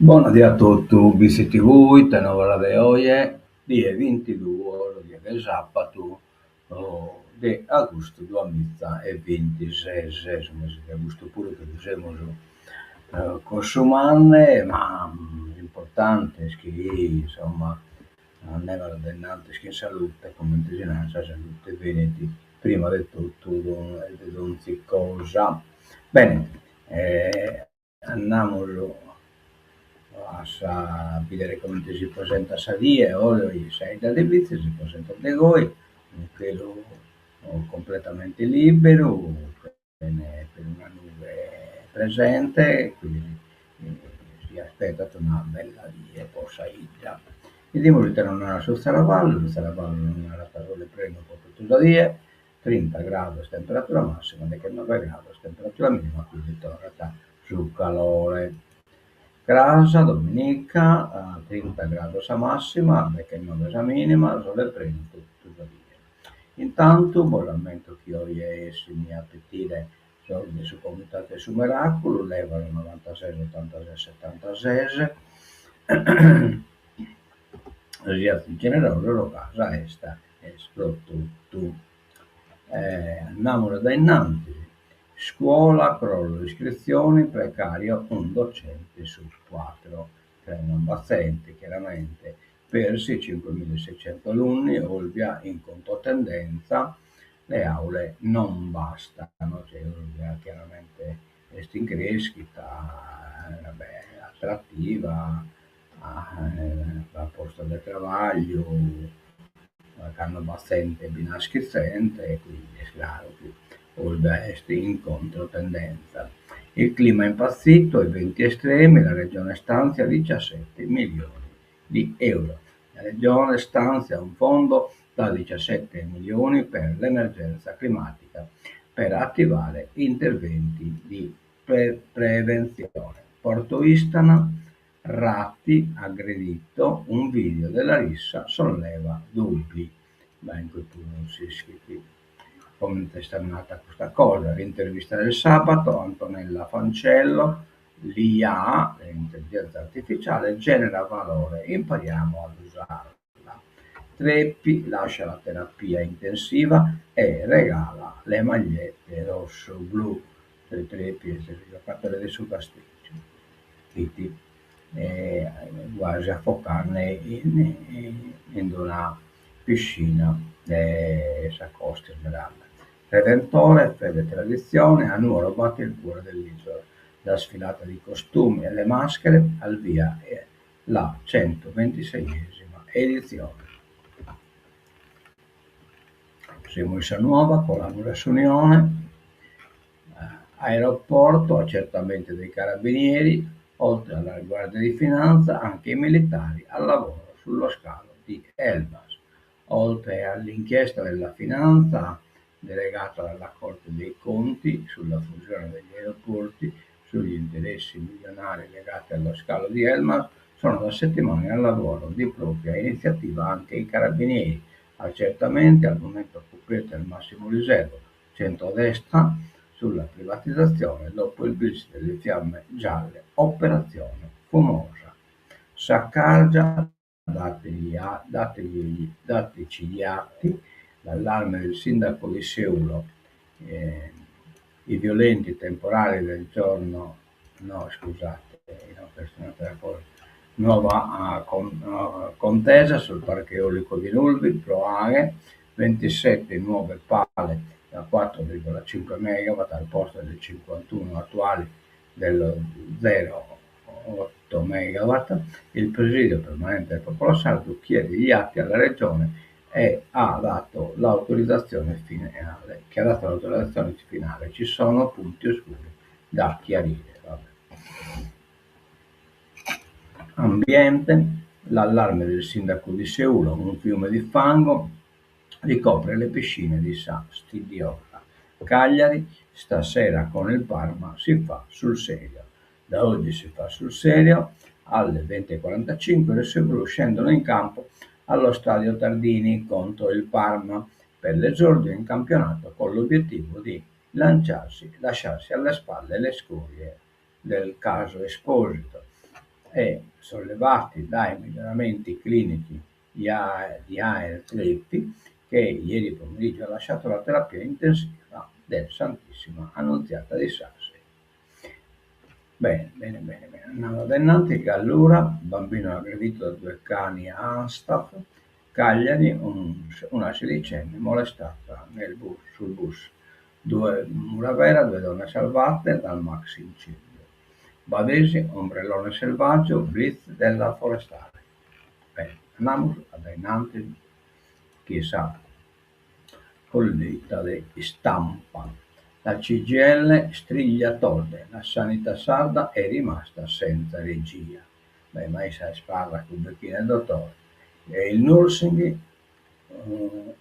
Buonasì a tutti, visiti voi, tenevole de oggi, die 22, dia del sabato, di agosto 2026, mese di agosto pure che diciamo consumane, ma l'importante è che insomma andavano adelante che in salute, come in vicinanza, salute veneti, prima di tutto, di ogni cosa. Bene, andiamo a vedere come si presenta Sadie, ora sei da Devizzi, si presenta De Goi, un pelo completamente libero, per una nube presente, quindi si aspetta una bella via, possa ida. Vediamo che non era su Saravallo non era parole preno proprio tutto dia, 30 gradi temperatura massima, 19 gradi temperatura minima, quindi torna sul calore. Grasa, domenica, 30 gradi a massima, perché non è minima, sole prende tutto il dia. Intanto, bollamento che oggi è mi appetire giorni su comitate su Miracolo, levano 96, 86, 76, in generale loro casa è tutto. Andiamo da innanzi. Scuola, crollo iscrizioni, precario un docente su 4, cioè non battente chiaramente, persi 5.600 alunni, Olbia in controtendenza, le aule non bastano, cioè Olbia chiaramente è in crescita, vabbè, attrattiva, a posto di lavoro, hanno abbastanza beneficenza e quindi è chiaro che Olbia è in controtendenza. Il clima è impazzito, i venti estremi, la regione stanzia 17 milioni di euro. La regione stanzia un fondo da 17 milioni per l'emergenza climatica per attivare interventi di prevenzione. Porto Istana, Ratti aggredito, un video della rissa solleva dubbi. Ma in cui tu non si iscritti come è nata questa cosa. L'intervista del sabato, Antonella Fancello, l'IA, l'intelligenza artificiale, genera valore, impariamo ad usarla. Treppi lascia la terapia intensiva e regala le magliette rosso-blu. Treppi è il giocatore del suo casticcio. Quindi, quasi affocarne in una piscina Sacosti Smeralda. Redentore, fede e tradizione, a Nuoro batte il cuore dell'isola. La sfilata di costumi e le maschere al via è la 126esima edizione. Siamo in Nuova con la nuova Unione, aeroporto, accertamento dei carabinieri, oltre alla Guardia di Finanza anche i militari al lavoro sullo scalo di Elbas, oltre all'inchiesta della Finanza delegata dalla Corte dei Conti sulla fusione degli aeroporti, sugli interessi milionari legati allo scalo di Elmas, sono da settimane al lavoro di propria iniziativa anche i carabinieri, accertamenti al momento coperti al massimo riservo, centrodestra sulla privatizzazione dopo il blitz delle fiamme gialle, operazione fumosa. Saccargia, dateci gli atti, l'allarme del sindaco di Seul, eh, i violenti temporali del giorno, no scusate, no, personata la cosa, nuova contesa sul parco eolico di Nulvi, Proaghe, 27 nuove pale da 4,5 MW al posto delle 51 attuali dello 0,8 MW. Il presidio permanente del popolo sardo chiede gli atti alla regione e ha dato l'autorizzazione finale. Ci sono punti oscuri da chiarire. Ambiente, l'allarme del sindaco di Seul, un fiume di fango ricopre le piscine di San Stidiola. Cagliari, stasera con il Parma si fa sul serio. Da oggi si fa sul serio, alle 20:45 le Blu scendono in campo allo stadio Tardini contro il Parma per l'esordio in campionato con l'obiettivo di lasciarsi alle spalle le scorie del caso Esposito e, sollevati dai miglioramenti clinici di Aer Trippi, che ieri pomeriggio ha lasciato la terapia intensiva del Santissima Annunziata di Sassari. Bene. Andiamo ad Ennante, Gallura, bambino aggredito da 2 cani a Anstaff. Cagliari, una sedicenne molestata sul bus. 2 mura vera, 2 donne salvate dal maxi incendio. Badesi, ombrellone selvaggio, blitz della forestale. Bene, andiamo ad Ennante, chissà, collita di stampa. La CGIL striglia tolte, la sanità sarda è rimasta senza regia. Ma si parla con Becchino e il dottore. E il nursing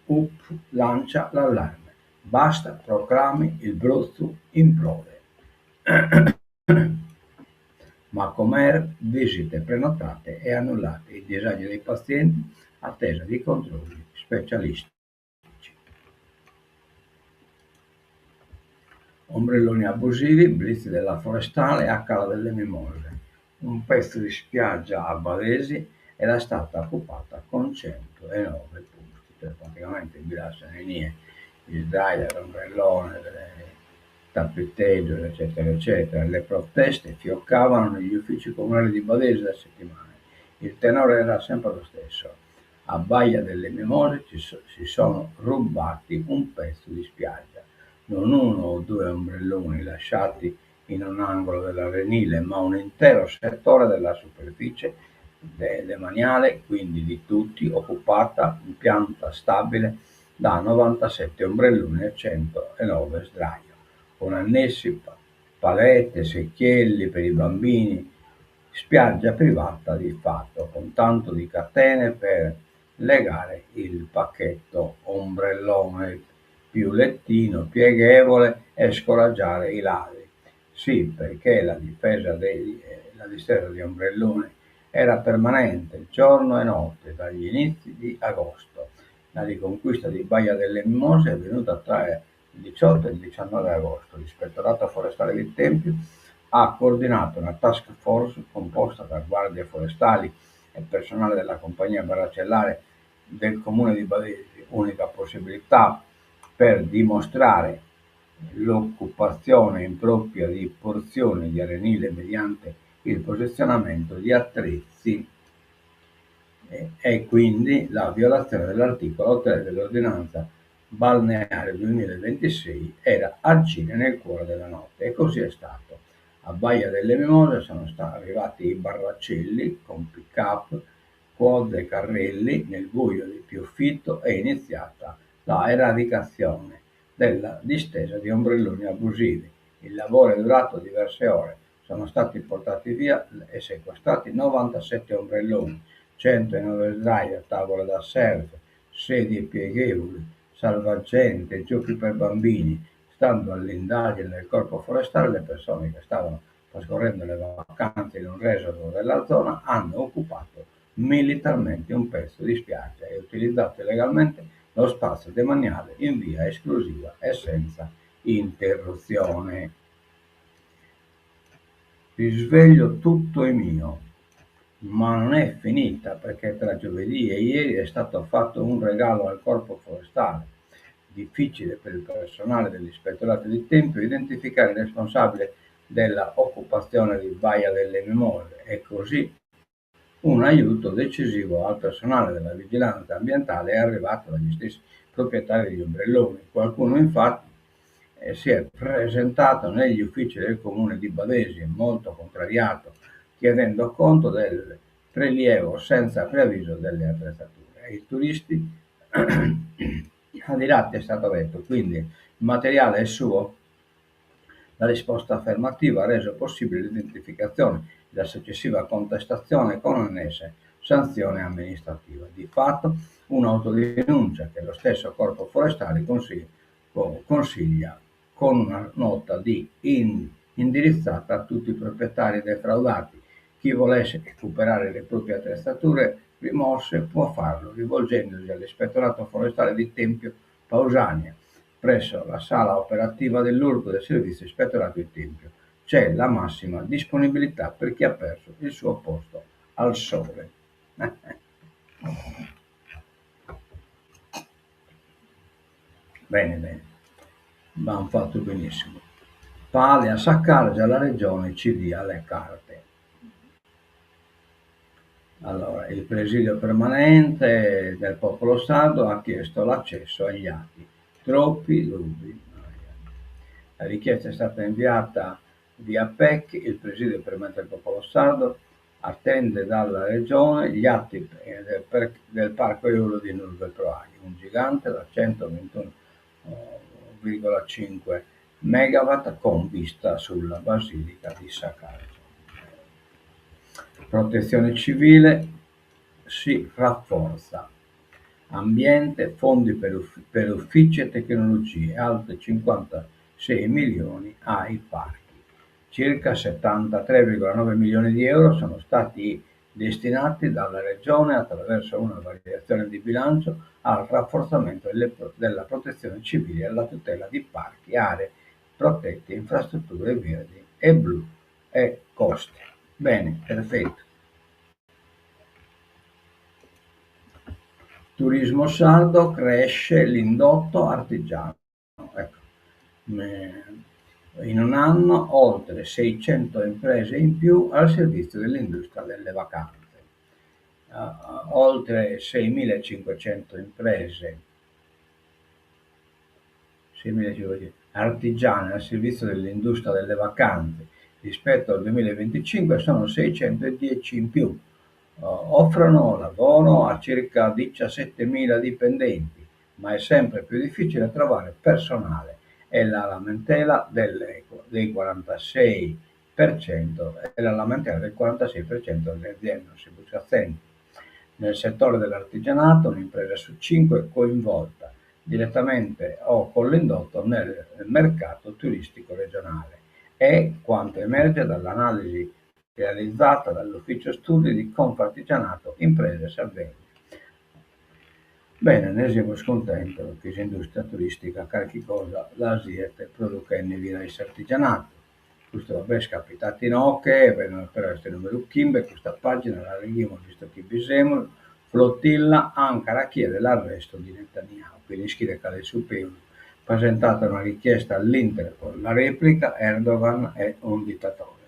UP lancia l'allarme. Basta proclami, il Bruzzo implode. Macomer, visite prenotate e annullate, i disagi dei pazienti, attesa di controlli specialistici. Ombrelloni abusivi, blitz della forestale a Cala delle Mimose. Un pezzo di spiaggia a Badesi era stata occupata con 109 punti, cioè praticamente il Bilassaninie, il sdraio, l'ombrellone, il tappetteggio, eccetera. Le proteste fioccavano negli uffici comunali di Badesi da settimane. Il tenore era sempre lo stesso. A Baia delle Mimose si sono rubati un pezzo di spiaggia. Non 1 o 2 ombrelloni lasciati in un angolo dell'arenile, ma un intero settore della superficie demaniale, quindi di tutti, occupata in pianta stabile da 97 ombrelloni e 109 sdraio, con annessi palette, secchielli per i bambini, spiaggia privata di fatto, con tanto di catene per legare il pacchetto ombrellone più lettino pieghevole e scoraggiare i ladri. Sì, perché la distesa di ombrelloni era permanente giorno e notte dagli inizi di agosto. La riconquista di Baia delle Mimose è avvenuta tra il 18 e il 19 agosto. L'Ispettorato Forestale di Tempio ha coordinato una task force composta da guardie forestali e personale della compagnia baracellare del comune di Badesi, unica possibilità per dimostrare l'occupazione impropria di porzioni di arenile mediante il posizionamento di attrezzi e quindi la violazione dell'articolo 3 dell'ordinanza balneare 2026 era agire nel cuore della notte, e così è stato. A Baia delle Mimose sono arrivati i barracelli con pick-up, quad e carrelli. Nel buio di Pioffitto è iniziata la eradicazione della distesa di ombrelloni abusivi. Il lavoro è durato diverse ore. Sono stati portati via e sequestrati 97 ombrelloni, 109 sdraio, tavole da surf, sedie pieghevoli, salvagente, giochi per bambini. Stando all'indagine del Corpo Forestale, le persone che stavano trascorrendo le vacanze in un resort della zona hanno occupato militarmente un pezzo di spiaggia e utilizzato illegalmente lo spazio demaniale in via esclusiva e senza interruzione. Risveglio tutto è mio, ma non è finita, perché tra giovedì e ieri è stato fatto un regalo al Corpo Forestale. Difficile per il personale dell'Ispettorato di Tempio identificare il responsabile della occupazione di Baia delle Mimose, e così un aiuto decisivo al personale della vigilanza ambientale è arrivato dagli stessi proprietari degli ombrelloni. Qualcuno infatti si è presentato negli uffici del comune di Badesi molto contrariato, chiedendo conto del prelievo senza preavviso delle attrezzature. Ai turisti al di là è stato detto, quindi il materiale è suo. La risposta affermativa ha reso possibile l'identificazione e la successiva contestazione con annesse sanzione amministrativa. Di fatto un'autodenuncia che lo stesso Corpo Forestale consiglia con una nota indirizzata a tutti i proprietari defraudati. Chi volesse recuperare le proprie attrezzature rimosse può farlo rivolgendosi all'Ispettorato Forestale di Tempio Pausania presso la sala operativa dell'Urbo del Servizio Ispettorato di Tempio. C'è la massima disponibilità per chi ha perso il suo posto al sole. Bene, bene, abbiamo fatto benissimo. Paglia Saccargia, la regione ci dia le carte. Allora, il presidio permanente del popolo sardo ha chiesto l'accesso agli atti. Troppi dubbi. La richiesta è stata inviata via PEC, il presidio permanente del popolo sardo attende dalla regione gli atti del parco eolo di Nulve-Proagi, un gigante da 121,5 megawatt con vista sulla basilica di Saccargia. Protezione civile si rafforza. Ambiente, fondi per uffici e tecnologie, altri 56 milioni ai parchi. Circa 73,9 milioni di euro sono stati destinati dalla Regione attraverso una variazione di bilancio al rafforzamento della protezione civile e alla tutela di parchi, aree protette, infrastrutture verdi e blu e coste. Bene, perfetto. Turismo sardo, cresce l'indotto artigiano. Ecco. In un anno oltre 600 imprese in più al servizio dell'industria delle vacanze. Oltre 6.500 imprese 6.500 artigiane al servizio dell'industria delle vacanze rispetto al 2025 sono 610 in più. Offrono lavoro a circa 17.000 dipendenti, ma è sempre più difficile trovare personale e la lamentela dei 46% e la lamentela del 46% delle aziende non si busca assenti. Nel settore dell'artigianato un'impresa su 5 è coinvolta direttamente o con l'indotto nel mercato turistico regionale. È quanto emerge dall'analisi realizzata dall'Ufficio Studi di Confartigianato Imprese Sardegna. Bene, ne siamo scontenti che l'industria turistica qualche cosa l'Asiete produca in via artigianato. Questo vabbè scapitato in ocche, per questo numero Kimbe, questa pagina la leggiamo visto che bisemo, flottilla Ankara chiede l'arresto di Netanyahu, quindi scrive che le superiori presentata una richiesta all'Interpol, la replica Erdogan è un dittatore.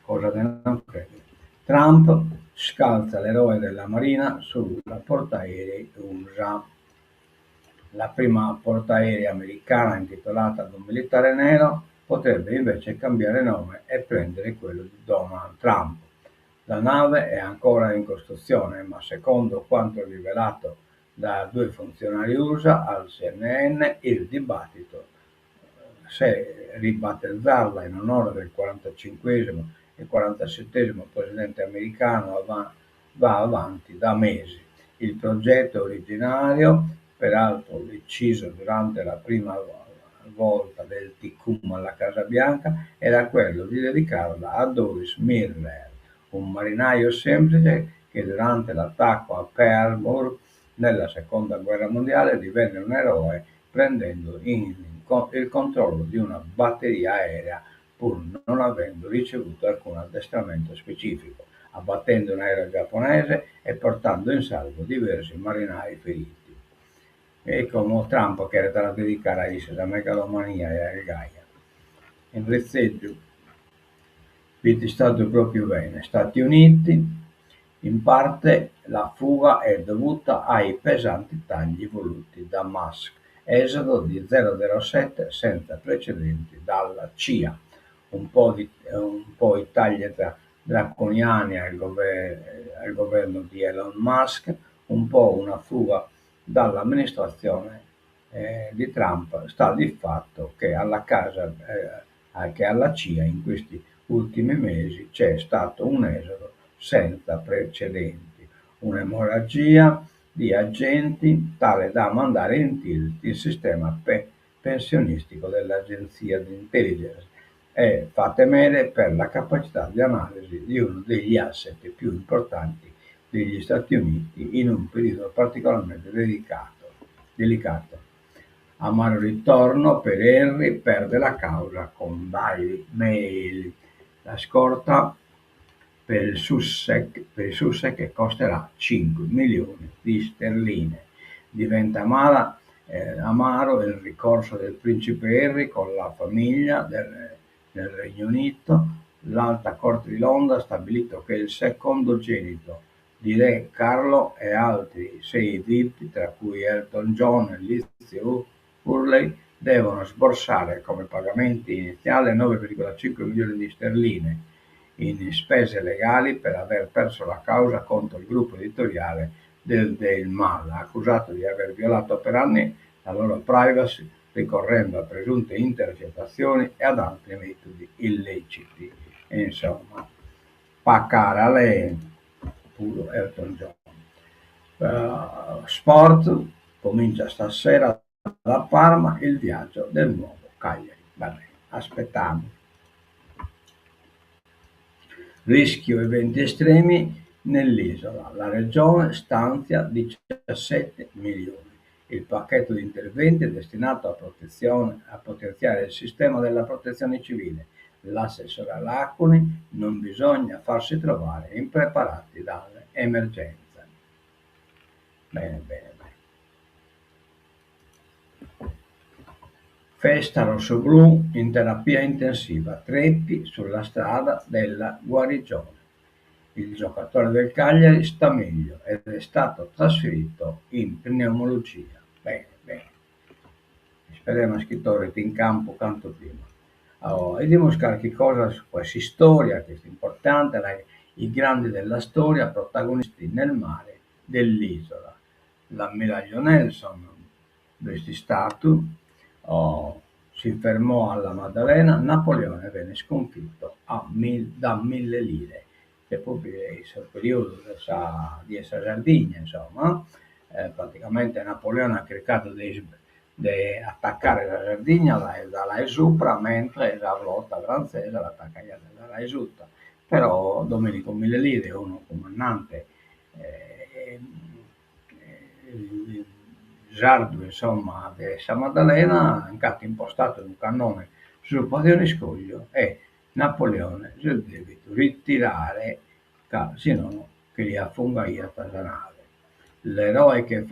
Cosa ne non crede? Trump scalza l'eroe della Marina sulla portaerei USA. La prima portaerei americana intitolata ad un militare nero potrebbe invece cambiare nome e prendere quello di Donald Trump. La nave è ancora in costruzione, ma secondo quanto rivelato da 2 funzionari USA al CNN, il dibattito se ribattezzarla in onore del 45esimo e 47esimo presidente americano va avanti da mesi. Il progetto originario, peraltro deciso durante la prima volta del Ticum alla Casa Bianca, era quello di dedicarla a Doris Miller, un marinaio semplice che durante l'attacco a Pearl Harbor nella seconda guerra mondiale divenne un eroe prendendo il controllo di una batteria aerea pur non avendo ricevuto alcun addestramento specifico, abbattendo un aereo giapponese e portando in salvo diversi marinai feriti. E come Trump che era da dedicare a Isis, a megalomania e a Gaia. In rezzeggio, vedi stato proprio bene, Stati Uniti, In parte la fuga è dovuta ai pesanti tagli voluti da Musk, esodo di 007 senza precedenti dalla CIA, un po' i tagli draconiani al governo di Elon Musk, un po' una fuga dall'amministrazione di Trump. Sta di fatto che che alla CIA in questi ultimi mesi c'è stato un esodo senza precedenti, un'emorragia di agenti tale da mandare in tilt il sistema pensionistico dell'agenzia di intelligence e fa temere per la capacità di analisi di uno degli asset più importanti degli Stati Uniti in un periodo particolarmente delicato. Amaro ritorno per Henry perde la causa con Daily Mail. La scorta per il Sussex che costerà 5 milioni di sterline. Diventa amaro il ricorso del principe Harry con la famiglia del Regno Unito. L'Alta Corte di Londra ha stabilito che il secondogenito di Re Carlo e altri 6 VIP, tra cui Elton John e Liz Hurley, devono sborsare come pagamenti iniziali 9,5 milioni di sterline in spese legali per aver perso la causa contro il gruppo editoriale del Daily Mail, accusato di aver violato per anni la loro privacy ricorrendo a presunte intercettazioni e ad altri metodi illeciti. Insomma, paccarale puro Elton John. Sport, comincia stasera da Parma il viaggio del nuovo Cagliari. Vabbè, aspettiamo. Rischio eventi estremi nell'isola. La regione stanzia 17 milioni. Il pacchetto di interventi è destinato a potenziare il sistema della protezione civile. L'assessore Lacuni: non bisogna farsi trovare impreparati dalle emergenze. Bene, bene, bene. Festa rossoblu in terapia intensiva, Treppi sulla strada della guarigione. Il giocatore del Cagliari sta meglio ed è stato trasferito in pneumologia. Bene, bene. Speriamo scrittore in campo quanto prima. E dimostrare che cosa su questa storia, che è importante, i grandi della storia, protagonisti nel mare dell'isola. L'ammiraglio Nelson, questi statu, si fermò alla Maddalena, Napoleone venne sconfitto da 1000 lire, che proprio è il periodo di essa Sardegna, insomma. Praticamente Napoleone ha cercato di attaccare la Sardegna dalla sopra, mentre la flotta francese l'attaccava dalla sotto. Però Domenico Mille Lire, uno comandante sardo, insomma, di San Maddalena, anche impostato un cannone sul padiglione scoglio e Napoleone si deve ritirare, se no che li affonga la nave. L'eroe che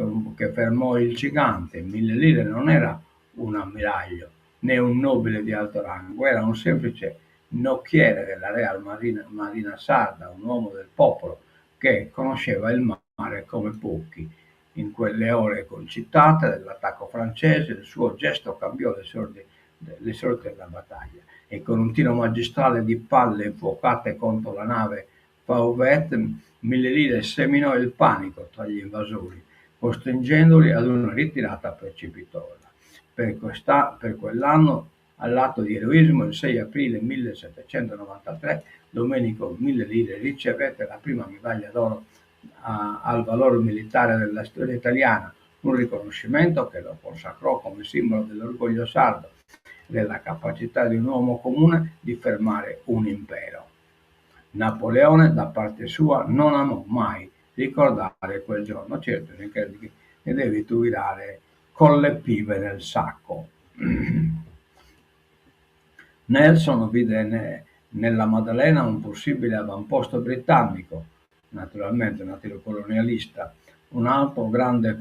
fermò il gigante, 1000 lire, non era un ammiraglio né un nobile di alto rango, era un semplice nocchiere della Real Marina Sarda, un uomo del popolo che conosceva il mare come pochi. In quelle ore concitate dell'attacco francese, il suo gesto cambiò le sorti della battaglia e con un tiro magistrale di palle infuocate contro la nave Fauvet, 1000 lire seminò il panico tra gli invasori, costringendoli ad una ritirata precipitosa. Per quell'anno, all'atto di eroismo, il 6 aprile 1793, Domenico Mille Lire ricevette la prima medaglia d'oro al valore militare della storia italiana, un riconoscimento che lo consacrò come simbolo dell'orgoglio sardo e della capacità di un uomo comune di fermare un impero. Napoleone, da parte sua, non amò mai ricordare quel giorno, certo ne devi tirare con le pive nel sacco. Nelson vide nella Maddalena un possibile avamposto britannico, naturalmente un colonialista. Un altro grande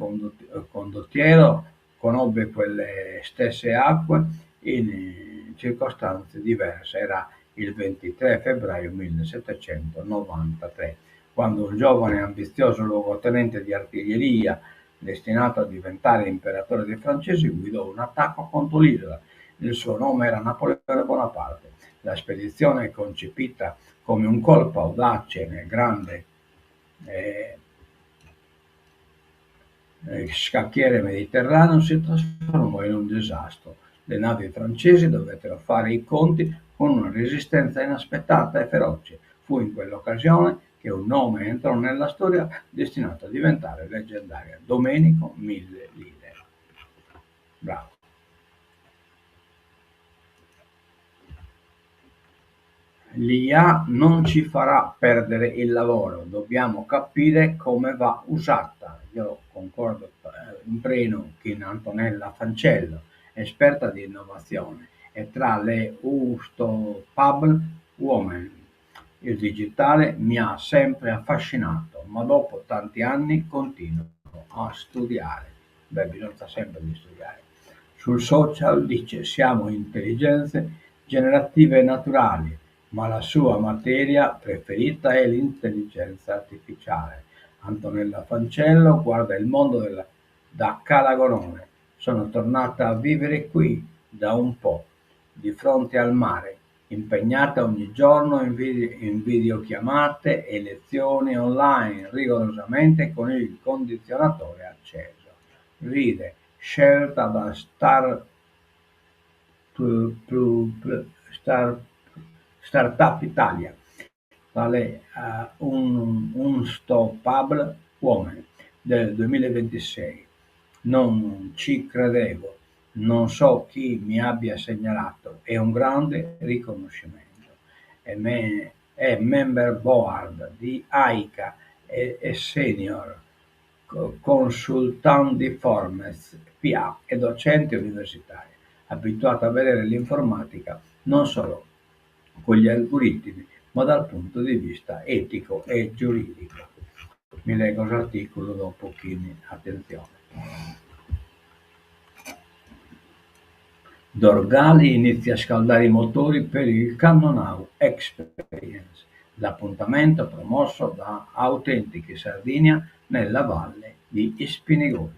condottiero conobbe quelle stesse acque in circostanze diverse. Era il 23 febbraio 1793. quando un giovane e ambizioso luogotenente di artiglieria, destinato a diventare imperatore dei francesi, guidò un attacco contro l'isola. Il suo nome era Napoleone Bonaparte. La spedizione, concepita come un colpo audace nel grande eh, scacchiere mediterraneo, si trasformò in un disastro. Le navi francesi dovettero fare i conti con una resistenza inaspettata e feroce. Fu in quell'occasione che un nome entrò nella storia destinato a diventare leggendario: Domenico Mille Lire. Bravo. L'IA non ci farà perdere il lavoro, dobbiamo capire come va usata. Io concordo in pieno con Antonella Fancello, esperta di innovazione, e tra le Unstoppable Women. Il digitale mi ha sempre affascinato, ma dopo tanti anni continuo a studiare. Beh, bisogna sempre di studiare. Sul social dice siamo intelligenze generative naturali, ma la sua materia preferita è l'intelligenza artificiale. Antonella Fancello guarda il mondo da Calagonone. Sono tornata a vivere qui da un po', di fronte al mare, impegnata ogni giorno in videochiamate e lezioni online, rigorosamente con il condizionatore acceso. Ride, scelta da Star- Startup Italia, tale Unstoppable Woman del 2026. Non ci credevo, non so chi mi abbia segnalato, è un grande riconoscimento. È member board di AICA e senior consultant di Formes PA e docente universitario, abituato a vedere l'informatica non solo con gli algoritmi, ma dal punto di vista etico e giuridico. Mi leggo l'articolo dopo Chini, attenzione. Dorgali inizia a scaldare i motori per il Cannonau Experience, l'appuntamento promosso da Autentichi Sardinia nella valle di Spinigori.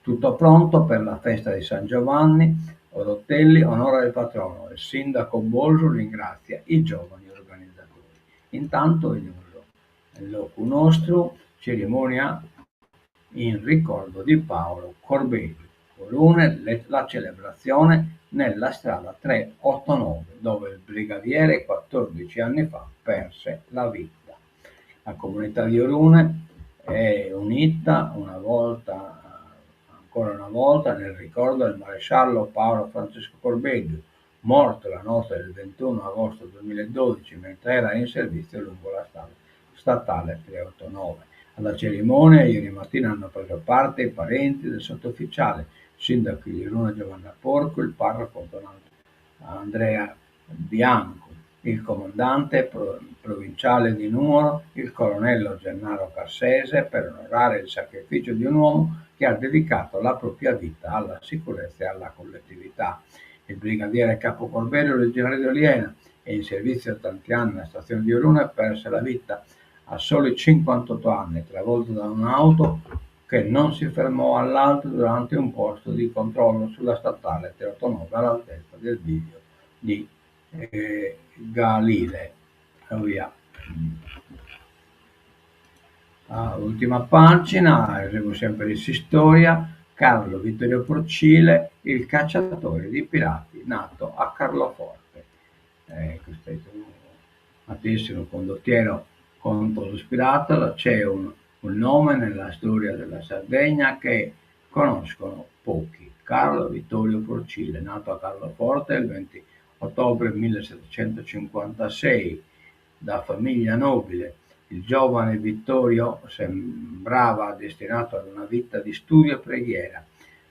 Tutto pronto per la festa di San Giovanni, Orotelli onora il patrono, il sindaco Bolso ringrazia i giovani organizzatori. Intanto il Locu Nostro, cerimonia in ricordo di Paolo Corbelli. Colune la celebrazione nella strada 389, dove il brigadiere 14 anni fa perse la vita. La comunità di Orune è unita ancora una volta nel ricordo del maresciallo Paolo Francesco Corbelli, morto la notte del 21 agosto 2012 mentre era in servizio lungo la strada statale 389. Alla cerimonia ieri mattina hanno preso parte i parenti del sottufficiale, il sindaco di Verona Giovanna Porco, il parroco Don Andrea Bianco, il comandante provinciale di Nuoro, il colonnello Gennaro Cassese, per onorare il sacrificio di un uomo che ha dedicato la propria vita alla sicurezza e alla collettività. Il brigadiere Capo Corbelli, originario di Oliena e in servizio da tanti anni alla stazione di Verona, perse la vita a soli 58 anni, travolto da un'auto che non si fermò all'alto durante un posto di controllo sulla statale 389 all'altezza del bivio di Galile. Via. Ultima pagina, arrivo sempre di Sistoria. Carlo Vittorio Procile, il cacciatore di pirati nato a Carloforte. Questo è un condottiero contro lo spirato. C'è un nome nella storia della Sardegna che conoscono pochi: Carlo Vittorio Procile, nato a Carloforte il 20 ottobre 1756, da famiglia nobile. Il giovane Vittorio sembrava destinato ad una vita di studio e preghiera.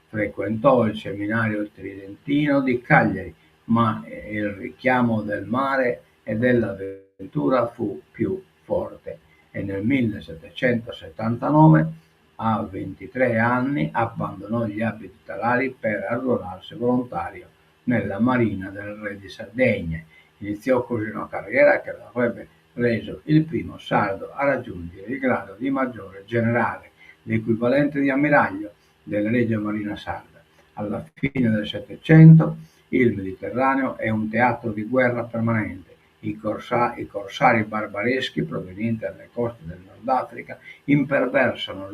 Frequentò il seminario tridentino di Cagliari, ma il richiamo del mare e dell'avventura fu più forte e nel 1779, a 23 anni, abbandonò gli abiti talari per arruolarsi volontario nella Marina del Re di Sardegna. Iniziò così una carriera che lo avrebbe reso il primo sardo a raggiungere il grado di maggiore generale, l'equivalente di ammiraglio della Regia Marina Sarda. Alla fine del Settecento il Mediterraneo è un teatro di guerra permanente. I corsari barbareschi provenienti dalle coste del Nord Africa imperversano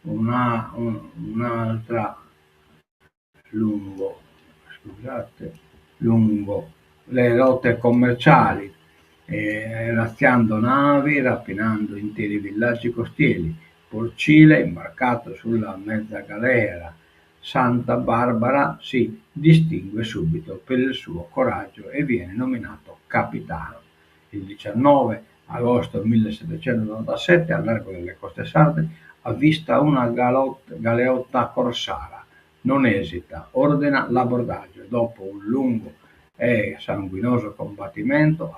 un'altra lungo, scusate, lungo le rotte commerciali, razziando navi, rapinando interi villaggi costieri. Porcile, imbarcato sulla mezza galera Santa Barbara, si distingue subito per il suo coraggio e viene nominato capitano. Il 19 agosto 1797, al largo delle coste sarde, avvista una galeotta corsara. Non esita, ordina l'abbordaggio e dopo un lungo e sanguinoso combattimento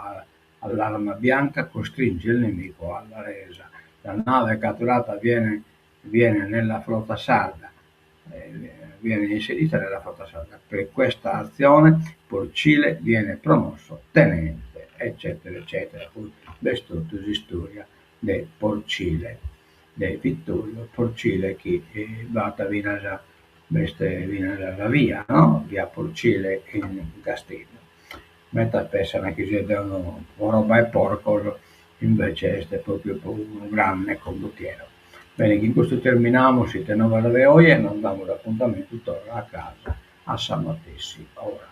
all'arma bianca costringe il nemico alla resa. La nave catturata viene nella flotta sarda, viene inserita nella flotta sarda. Per questa azione Porcile viene promosso tenente, eccetera, eccetera. Questo è storia di Porcile, di Vittorio Porcile, che è data la via, no? Via Porcile in Castello. Mentre pensano che si devono roba e porco, invece è proprio un grande condottiero. Bene, in questo terminiamo, siete 9 alle ore e non diamo l'appuntamento, torno a casa a San Mattessi ora.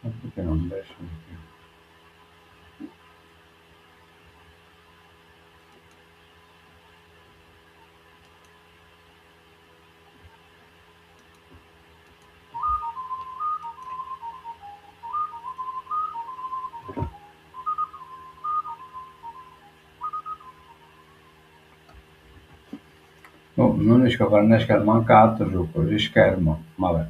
Ma perché non adesso? Oh, non riesco a fare né schermo mancato su così schermo, vabbè.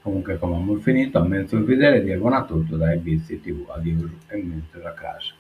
Comunque come abbiamo finito, a mezzo vedere, dico a tutto dai Bizi TV, addio e mentre a casa.